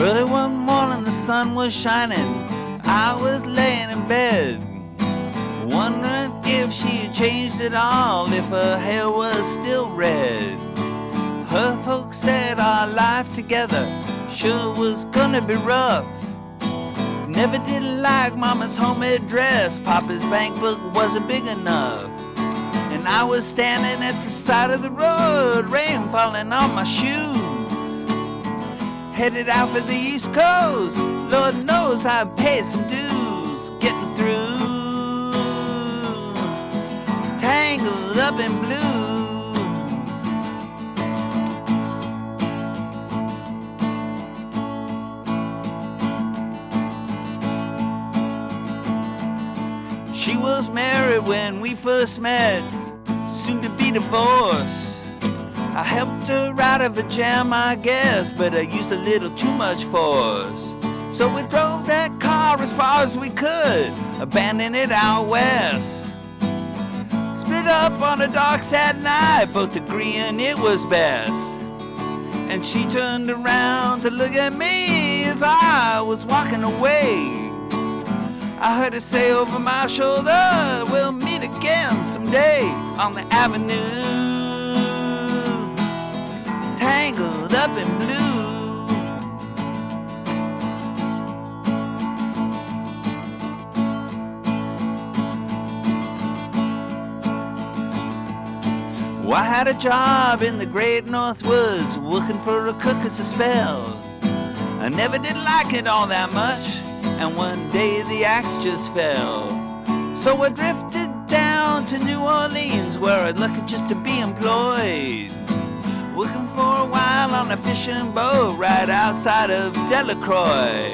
Early one morning the sun was shining. I was laying in bed, wondering if she had changed at all, if her hair was still red. Her folks said our life together sure was gonna be rough. Never did like Mama's homemade dress, Papa's bank book wasn't big enough. And I was standing at the side of the road, rain falling on my shoes. Headed out for the East Coast, Lord knows I paid some dues. Getting through, tangled up in blue. She was married when we first met, soon to be divorced. I helped her out of a jam, I guess, but I used a little too much force. So we drove that car as far as we could, abandoning it out west. Split up on the docks at night, both agreeing it was best. And she turned around to look at me as I was walking away. I heard her say over my shoulder, we'll meet again someday on the avenue, tangled up in blue. Well, I had a job in the great North Woods, working for a cook as a spell. I never did like it all that much, and one day the axe just fell. So I drifted down to New Orleans, where I'd lucky just to be employed, working for a while on a fishing boat right outside of Delacroix.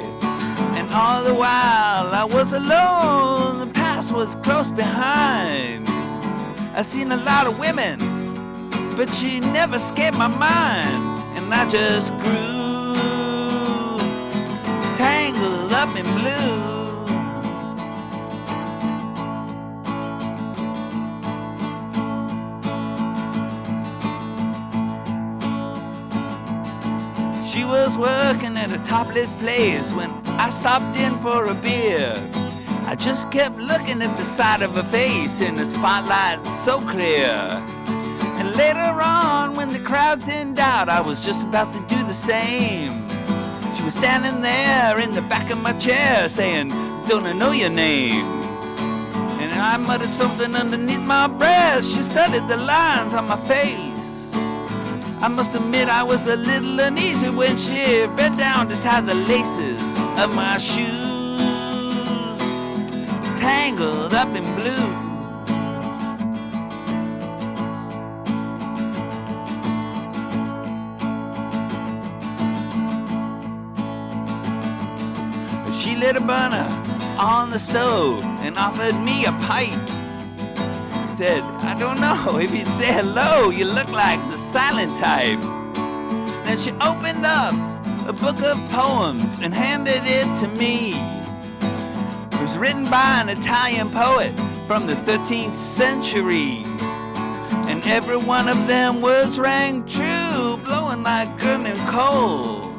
And all the while I was alone, the past was close behind. I seen a lot of women, but she never escaped my mind. And I just grew, tangled up in blue. She was working at a topless place when I stopped in for a beer. I just kept looking at the side of her face in the spotlight so clear. And later on, when the crowd thinned out, I was just about to do the same. She was standing there in the back of my chair saying, "Don't I know your name?" And I muttered something underneath my breath. She studied the lines on my face. I must admit I was a little uneasy when she bent down to tie the laces of my shoes, tangled up in blue. She lit a burner on the stove and offered me a pipe. Said, "I don't know if you'd say hello, you look like the silent type." Then she opened up a book of poems and handed it to me. It was written by an Italian poet from the 13th century, and every one of them words rang true, blowing like burning coal,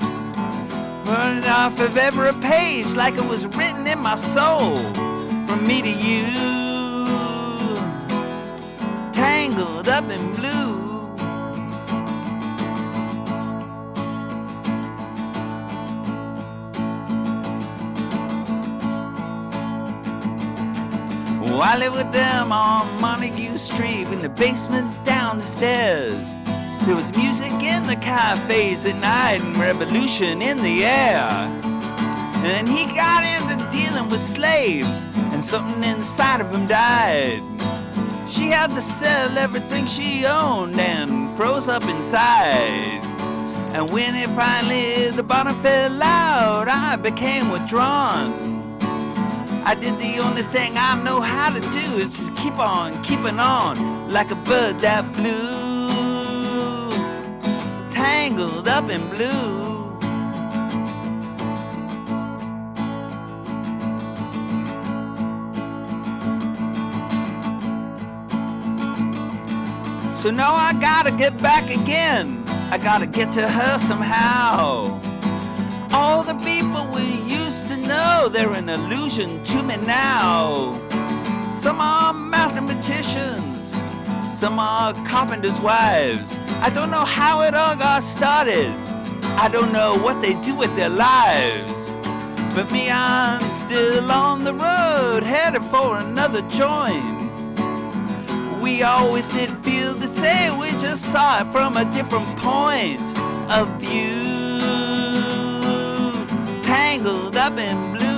burning off of every page like it was written in my soul. From me to you, tangled up in blue. Oh, I lived with them on Montague Street in the basement down the stairs. There was music in the cafes at night and revolution in the air. And he got into dealing with slaves, and something inside of him died. She had to sell everything she owned and froze up inside. And when it finally, the bottom fell out, I became withdrawn. I did the only thing I know how to do, is to keep on keeping on, like a bird that flew, tangled up in blue. So now I gotta get back again. I gotta get to her somehow. All the people we used to know, they're an illusion to me now. Some are mathematicians, some are carpenters' wives. I don't know how it all got started. I don't know what they do with their lives. But me, I'm still on the road, headed for another joint. We always did feel the same, we just saw it from a different point of view. Tangled up in blue.